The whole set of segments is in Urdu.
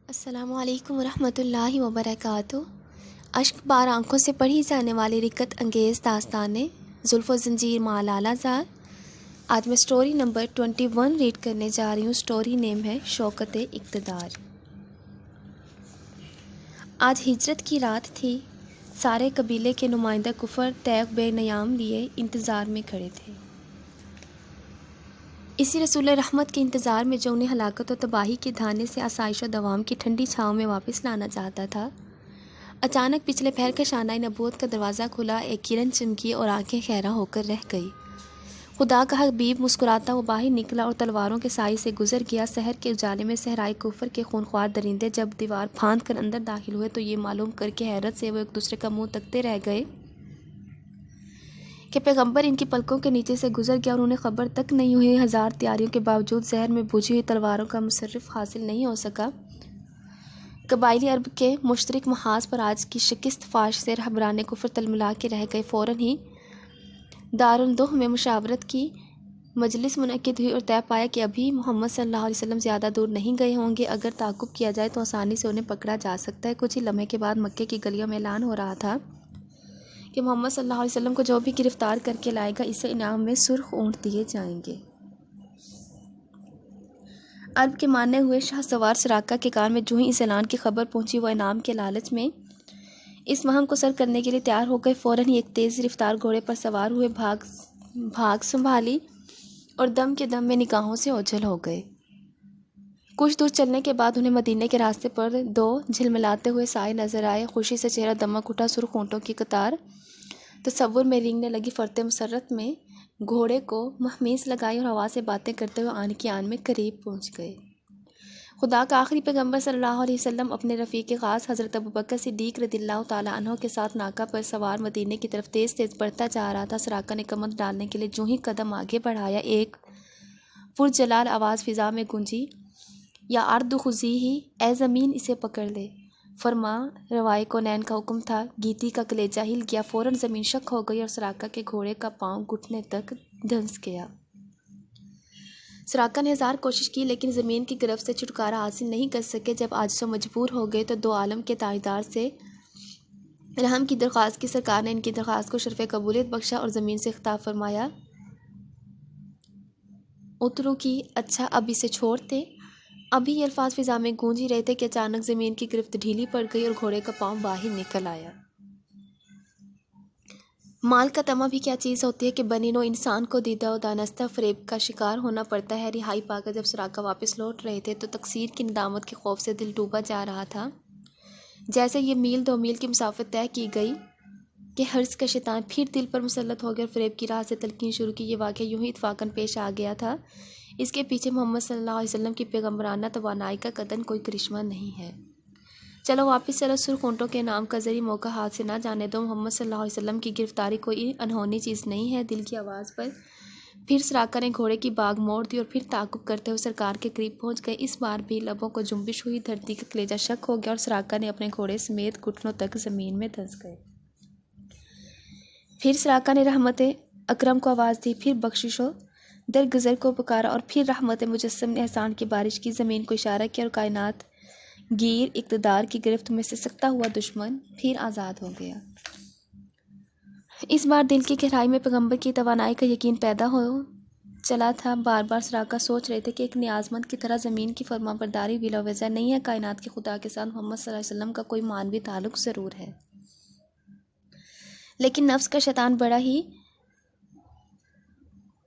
السلام علیکم ورحمۃ اللہ وبرکاتہ۔ اشک بار آنکھوں سے پڑھی جانے والی رکت انگیز داستانیں زلف و زنجیر مع لالہ زار۔ آج میں سٹوری نمبر 21 ریڈ کرنے جا رہی ہوں۔ سٹوری نیم ہے شوکت اقتدار۔ آج ہجرت کی رات تھی۔ سارے قبیلے کے نمائندہ کفر طیب بے نیام لیے انتظار میں کھڑے تھے، اسی رسول رحمت کے انتظار میں جو انہیں ہلاکت و تباہی کے دھانے سے آسائش و دوام کی ٹھنڈی چھاؤں میں واپس لانا چاہتا تھا۔ اچانک پچھلے پہر کا شانہ نبوت کا دروازہ کھلا، ایک کرن چمکی اور آنکھیں خیرہ ہو کر رہ گئی۔ خدا کا حبیب مسکراتا وہ باہر نکلا اور تلواروں کے سائے سے گزر گیا۔ سحر کے اجالے میں صحرائے کفر کے خونخوار درندے جب دیوار پھاند کر اندر داخل ہوئے تو یہ معلوم کر کے حیرت سے وہ ایک دوسرے کا منہ تکتے رہ گئے کہ پیغمبر ان کی پلکوں کے نیچے سے گزر گیا، اور انہیں خبر تک نہیں ہوئی۔ ہزار تیاریوں کے باوجود زہر میں بجھی ہوئی تلواروں کا مصرف حاصل نہیں ہو سکا۔ قبائلی عرب کے مشترک محاذ پر آج کی شکست فاش سے رہبران کفر تلملا کے رہ گئے۔ فوراً ہی دارالندوہ میں مشاورت کی مجلس منعقد ہوئی اور طے پایا کہ ابھی محمد صلی اللہ علیہ وسلم زیادہ دور نہیں گئے ہوں گے۔ اگر تعاقب کیا جائے تو آسانی سے انہیں پکڑا جا سکتا ہے۔ کچھ ہی لمحے کے بعد مکے کی گلیوں میں اعلان ہو رہا تھا کہ محمد صلی اللہ علیہ وسلم کو جو بھی گرفتار کر کے لائے گا اسے انعام میں سرخ اونٹ دیے جائیں گے۔ عرب کے مانے ہوئے شاہ سوار سراقہ کے کان میں جو ہی اس اعلان کی خبر پہنچی، وہ انعام کے لالچ میں اس مہم کو سر کرنے کے لیے تیار ہو گئے۔ فوراً ہی ایک تیز رفتار گھوڑے پر سوار ہوئے بھاگ سنبھالی اور دم کے دم میں نگاہوں سے اوجھل ہو گئے۔ کچھ دور چلنے کے بعد انہیں مدینے کے راستے پر دو جھلملاتے ہوئے سائے نظر آئے۔ خوشی سے چہرہ دمک اٹھا۔ سرخ اونٹوں کی قطار تصور میں رینگنے لگی۔ فرط مسرت میں گھوڑے کو مہمیز لگائی اور ہوا سے باتیں کرتے ہوئے آن کی آن میں قریب پہنچ گئے۔ خدا کا آخری پیغمبر صلی اللہ علیہ وسلم اپنے رفیق خاص حضرت ابوبکر صدیق رضی اللہ تعالیٰ عنہ کے ساتھ ناقہ پر سوار مدینے کی طرف تیز تیز بڑھتا جا رہا تھا۔ سراقہ نے کمند ڈالنے کے لیے جو ہی قدم آگے بڑھایا، ایک پرجلال آواز فضا میں گونجی، یا ارض خضعیہ، اے زمین اسے پکڑ لے۔ فرما روائے کونین کا حکم تھا۔ گیتی کا کلیجہ ہل گیا۔ فوراً زمین شق ہو گئی اور سراقہ کے گھوڑے کا پاؤں گھٹنے تک دھنس گیا۔ سراقہ نے ہزار کوشش کی لیکن زمین کی گرفت سے چھٹکارا حاصل نہیں کر سکے۔ جب عاجز و مجبور ہو گئے تو دو عالم کے تاجدار سے رحم کی درخواست کی۔ سرکار نے ان کی درخواست کو شرف قبولیت بخشا اور زمین سے خطاب فرمایا، اترو کی، اچھا اب اسے چھوڑتے۔ ابھی یہ الفاظ فضا میں گونج ہی رہے تھے کہ اچانک زمین کی گرفت ڈھیلی پڑ گئی اور گھوڑے کا پاؤں باہر نکل آیا۔ مال کا طمع بھی کیا چیز ہوتی ہے کہ بنی نوع انسان کو دیدہ و دانستہ فریب کا شکار ہونا پڑتا ہے۔ رہائی پا کر جب سراقہ واپس لوٹ رہے تھے تو تقصیر کی ندامت کے خوف سے دل ڈوبا جا رہا تھا۔ جیسے یہ میل 2 میل کی مسافت طے کی گئی کہ حرص کا شیطان پھر دل پر مسلط ہو گیا اور فریب کی راہ سے تلقین شروع کی۔ یہ واقعہ یوں ہی اتفاقاً پیش آ گیا تھا۔ اس کے پیچھے محمد صلی اللہ علیہ وسلم کی پیغمبرانہ توانائی کا قطعاً کوئی کرشمہ نہیں ہے۔ چلو واپس چلو، سرخ اونٹوں کے انعام کا ذریعہ موقع ہاتھ سے نہ جانے دو۔ محمد صلی اللہ علیہ وسلم کی گرفتاری کوئی انہونی چیز نہیں ہے۔ دل کی آواز پر پھر سراقہ نے گھوڑے کی باگ موڑ دی اور پھر تعاقب کرتے ہوئے سرکار کے قریب پہنچ گئے۔ اس بار بھی لبوں کو جنبش ہوئی، دھرتی کا کلیجہ شق ہو گیا اور سراقہ نے اپنے گھوڑے سمیت گھٹنوں تک زمین میں دھنس گئے۔ پھر سراقہ نے رحمت اکرم کو آواز دی، پھر بخشش و درگزر کو پکارا اور پھر رحمت مجسم نے احسان کی بارش کی۔ زمین کو اشارہ کیا اور کائنات گیر اقتدار کی گرفت میں سے سکتا ہوا دشمن پھر آزاد ہو گیا۔ اس بار دل کی گہرائی میں پیغمبر کی توانائی کا یقین پیدا ہو چلا تھا۔ بار بار سراقہ سوچ رہے تھے کہ ایک نیازمند کی طرح زمین کی فرمانبرداری بلا وجہ نہیں ہے۔ کائنات کے خدا کے ساتھ محمد صلی اللہ علیہ وسلم کا کوئی معنوی تعلق ضرور ہے، لیکن نفس کا شیطان بڑا ہی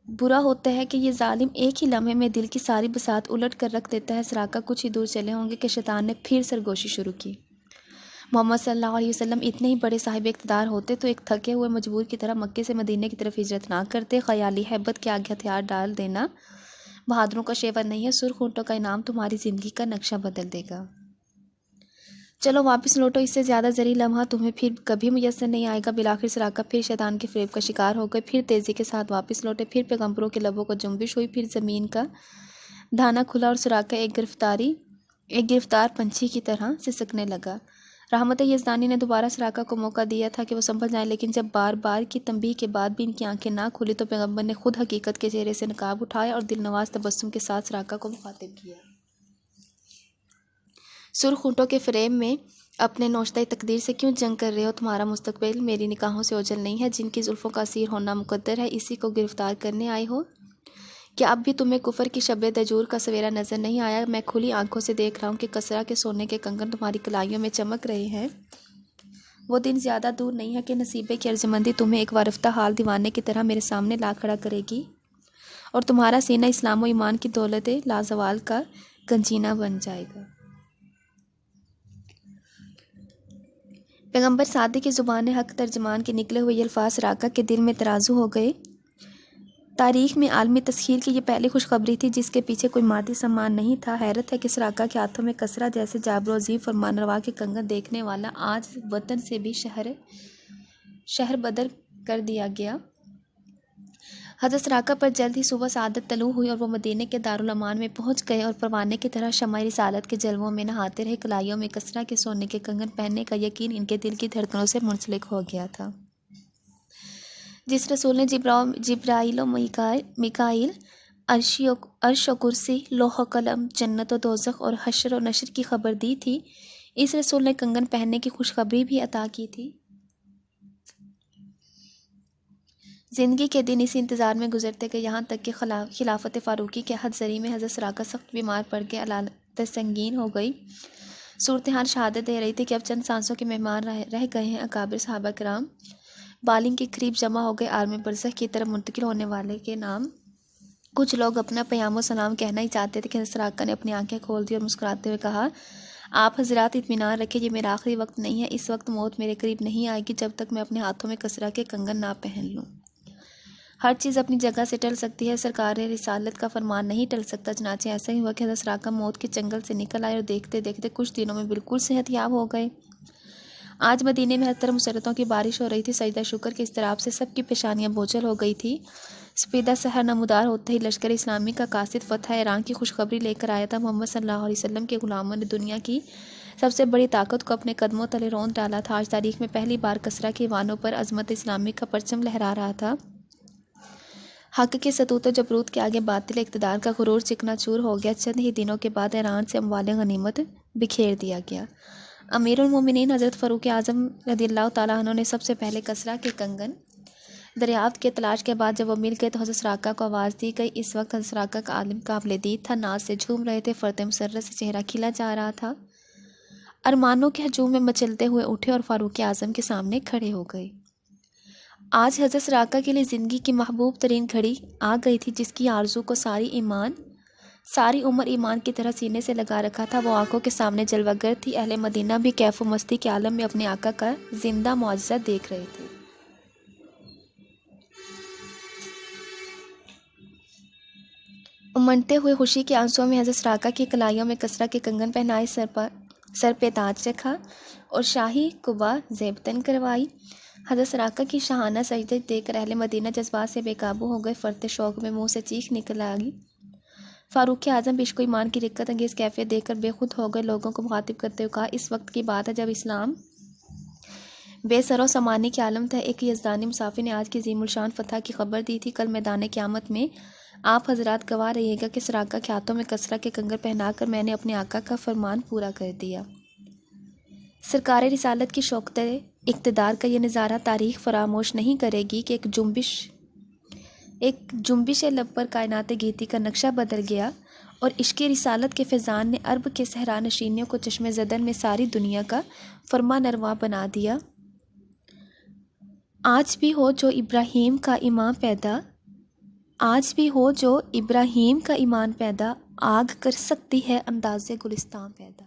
برا ہوتا ہے کہ یہ ظالم ایک ہی لمحے میں دل کی ساری بساط الٹ کر رکھ دیتا ہے۔ سراقہ کچھ ہی دور چلے ہوں گے کہ شیطان نے پھر سرگوشی شروع کی۔ محمد صلی اللہ علیہ وسلم اتنے ہی بڑے صاحب اقتدار ہوتے تو ایک تھکے ہوئے مجبور کی طرح مکے سے مدینے کی طرف ہجرت نہ کرتے۔ خیالی ہیبت کے آگے ہتھیار ڈال دینا بہادروں کا شیوا نہیں ہے۔ سرخ اونٹوں کا انعام تمہاری زندگی کا نقشہ بدل دے گا۔ چلو واپس لوٹو، اس سے زیادہ ذریع لمحہ تمہیں پھر کبھی میسر نہیں آئے گا۔ بالآخر سراقہ پھر شیطان کے فریب کا شکار ہو گئے، پھر تیزی کے ساتھ واپس لوٹے۔ پھر پیغمبروں کے لبوں کو جنبش ہوئی، پھر زمین کا دھانا کھلا اور سراقہ ایک گرفتار پنچھی کی طرح سسکنے لگا۔ رحمت یزدانی نے دوبارہ سراقہ کو موقع دیا تھا کہ وہ سنبھل جائیں، لیکن جب بار بار کی تنبیہ کے بعد بھی ان کی آنکھیں نہ کھلی تو پیغمبر نے خود حقیقت کے چہرے سے نقاب اٹھایا اور دل نواز تبسم کے ساتھ سراقہ کو مخاطب کیا۔ سرخ اونٹوں کے فریم میں اپنے نوشتہ تقدیر سے کیوں جنگ کر رہے ہو؟ تمہارا مستقبل میری نگاہوں سے اوجھل نہیں ہے، جن کی زلفوں کا اسیر ہونا مقدر ہے، اسی کو گرفتار کرنے آئے ہو؟ کیا اب بھی تمہیں کفر کی شب دجور کا سویرا نظر نہیں آیا؟ میں کھلی آنکھوں سے دیکھ رہا ہوں کہ کسرا کے سونے کے کنگن تمہاری کلائیوں میں چمک رہے ہیں۔ وہ دن زیادہ دور نہیں ہے کہ نصیبے کی ارجمندی تمہیں ایک وارفتہ حال دیوانے کی طرح میرے سامنے لا کھڑا کرے گی اور تمہارا سینہ اسلام و ایمان کی دولت لازوال کا گنجینہ بن جائے گا۔ پیغمبر صادق کی زبان حق ترجمان کے نکلے ہوئے یہ الفاظ راکا کے دل میں ترازو ہو گئے۔ تاریخ میں عالمی تسخیر کی یہ پہلی خوشخبری تھی جس کے پیچھے کوئی مادی سامان نہیں تھا۔ حیرت ہے کہ اس راکا کے ہاتھوں میں کسرا جیسے جابر و عظیم فرمانروا کے کنگن دیکھنے والا آج وطن سے بھی شہر بدر کر دیا گیا۔ حضرت راکا پر جلد ہی صبح سعادت طلوع ہوئی اور وہ مدینے کے دارالامان میں پہنچ گئے اور پروانے کی طرح شمع رسالت کے جلووں میں نہاتے رہے۔ کلائیوں میں کسرا کے سونے کے کنگن پہننے کا یقین ان کے دل کی دھڑکنوں سے منسلک ہو گیا تھا۔ جس رسول نے جبرائیل و میکائیل، عرش و کرسی، لوح و قلم، جنت و دوزخ اور حشر و نشر کی خبر دی تھی، اس رسول نے کنگن پہننے کی خوشخبری بھی عطا کی تھی۔ زندگی کے دن اسی انتظار میں گزرتے گئے، یہاں تک کہ خلافت فاروقی کے عہد زری میں حضرت راکا سخت بیمار پڑ گئے، علالت سنگین ہو گئی۔ صورتحال شہادت دے رہی تھی کہ اب چند سانسوں کے مہمان رہ گئے ہیں۔ اکابر صحابہ کرام بالنگ کے قریب جمع ہو گئے۔ عالم برزخ کی طرف منتقل ہونے والے کے نام کچھ لوگ اپنا پیام و سلام کہنا ہی چاہتے تھے کہ حضرت راکا نے اپنی آنکھیں کھول دی اور مسکراتے ہوئے کہا، آپ حضرات اطمینان رکھیں، یہ میرا آخری وقت نہیں ہے۔ اس وقت موت میرے قریب نہیں آئے گی جب تک میں اپنے ہاتھوں میں کسرا کے کنگن نہ پہن لوں۔ ہر چیز اپنی جگہ سے ٹل سکتی ہے، سرکار رسالت کا فرمان نہیں ٹل سکتا۔ چنانچہ ایسا ہی ہوا کہ حضرت راکا موت کے چنگل سے نکل آئے اور دیکھتے دیکھتے کچھ دنوں میں بالکل صحت یاب ہو گئے۔ آج مدینے میں ہر طرف مسرتوں کی بارش ہو رہی تھی۔ سجدہ شکر کے اضطراب سے سب کی پیشانیاں بوجھل ہو گئی تھی۔ سپیدہ سحر نمودار ہوتے ہی لشکر اسلامی کا قاصد فتح ایران کی خوشخبری لے کر آیا تھا۔ محمد صلی اللہ علیہ وسلم کے غلاموں نے دنیا کی سب سے بڑی طاقت کو اپنے قدموں تلے روند ڈالا تھا۔ آج تاریخ میں پہلی بار کسرا کے ایوانوں پر عظمت اسلامی کا پرچم لہرا رہا تھا۔ حق کے سطوت و جبروت کے آگے باطل اقتدار کا غرور چکنا چور ہو گیا۔ چند ہی دنوں کے بعد ایران سے اموال غنیمت بکھیر دیا گیا۔ امیر المومنین حضرت فاروق اعظم رضی اللہ تعالیٰ عنہ نے سب سے پہلے کسرا کے کنگن دریافت کے تلاش کے بعد جب وہ مل گئے تو حضرت راکا کو آواز دی گئی۔ اس وقت حضرت راکا کا عالم قابل دید تھا، ناز سے جھوم رہے تھے، فرط مسرت سے چہرہ کھلا جا رہا تھا۔ ارمانوں کے ہجوم میں مچلتے ہوئے اٹھے اور فاروق اعظم کے سامنے کھڑے ہو گئے۔ آج حضرت راکا کے لیے زندگی کی محبوب ترین گھڑی آ گئی تھی، جس کی آرزو کو ساری عمر ایمان کی طرح سینے سے لگا رکھا تھا۔ وہ آنکھوں کے سامنے جلوہ گر تھی۔ اہل مدینہ بھی کیف و مستی کے عالم میں اپنے آقا کا زندہ معجزہ دیکھ رہے تھے۔ امنڈتے ہوئے خوشی کے آنسوؤں میں حضرت راکا کی کلائیوں میں کسرا کے کنگن پہنائے، سر پہ تاج رکھا اور شاہی قبا زیبتن کروائی۔ حضرت راکا کی شاہانہ سجدے دیکھ کر اہل مدینہ جذبات سے بے قابو ہو گئے۔ فرط شوق میں منہ سے چیخ نکل آئی۔ فاروق اعظم عشق و ایمان کی رقت انگیز کیفیت دیکھ کر بے خود ہو گئے۔ لوگوں کو مخاطب کرتے ہوئے کہا، اس وقت کی بات ہے جب اسلام بے سر و سامانی کے عالم تھا۔ ایک یزدانی مسافر نے آج کی عظیم الشان فتح کی خبر دی تھی۔ کل میدان قیامت میں آپ حضرات گواہ رہیے گا کہ راکا کے ہاتھوں میں کسرا کے کنگن پہنا کر میں نے اپنے آقا کا فرمان پورا کر دیا۔ سرکار رسالت کی شوکت اقتدار کا یہ نظارہ تاریخ فراموش نہیں کرے گی کہ ایک جنبش لب پر کائنات گیتی کا نقشہ بدل گیا اور عشق رسالت کے فیضان نے عرب کے صحرا نشینیوں کو چشم زدن میں ساری دنیا کا فرما نروا بنا دیا۔ آج بھی ہو جو ابراہیم کا ایمان پیدا، آگ کر سکتی ہے انداز گلستان پیدا۔